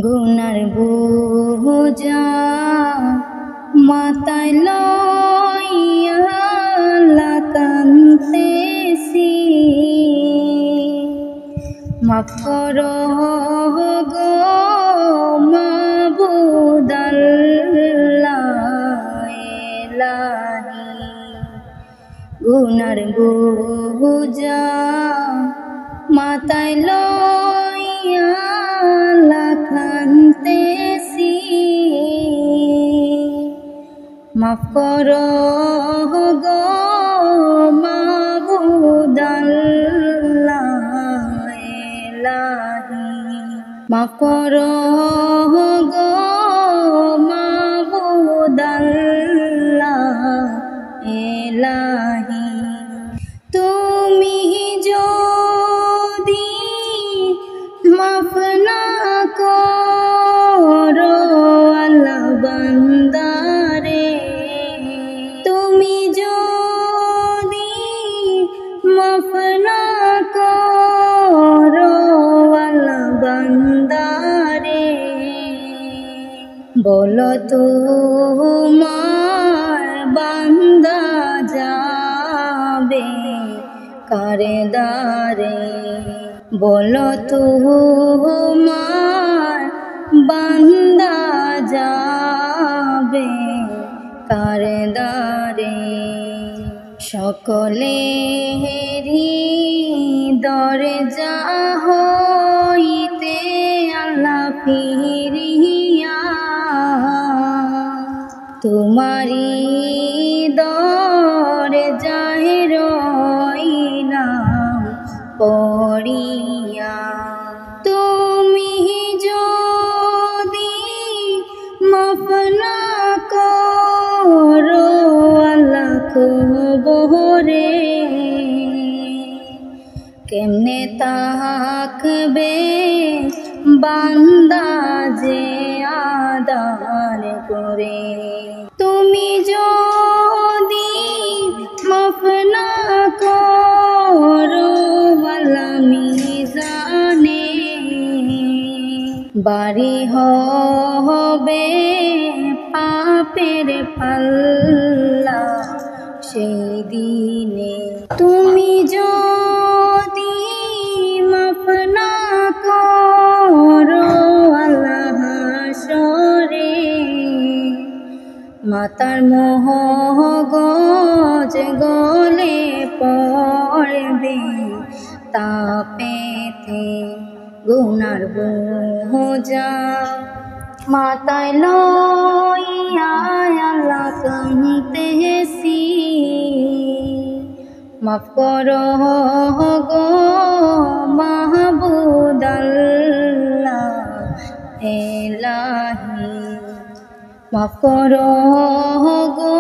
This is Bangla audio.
গুনার বোঝা মাথায় লইয়া কাঁদতেছি, মাফ করো গো মাবুদ আল্লাহ ইলাহি। গুনার বোঝা মাথায় লইয়া কাঁদতেছি, মাফ করো গো মাবুদ আল্লাহ ইলাহি। মাফ করো গো মাবুদ আল্লাহ ইলাহি। তুমি যদি মাফ না করো আল্লাহ বান্দারে, তুমি যদি মাফ না করো আল্লাহ বান্দারে, বলো তোমার বান্দা যাবে কারে দারে, বলো তোমার বান্দা যাবে কারে দারে। সকলেরই দরজা হইতে আল্লাহ ফিরিয়া, তোমারি দরজায় রইলাম পড়িয়া। তুমি যদি মাফ না করো আল্লাহ কবরে, কেমনে তাকবে বান্দা যে আদার করে। তুমি যদি মাফ না করো আল্লাহ মিজানে, বাড়ি হবে পাপের পাল্লা সেই দিনে। তুমি যদি মাফ না করো আল্লাহ হাসরে, মাতার মগজ গলে পড়বে তাপেতে। গুনার বোঝা মাথায় লইয়া আল্লাহ কাঁদতেছি, মাফ করো গো মাহবুদ আল্লাহ ইলাহি। মাফ করো গো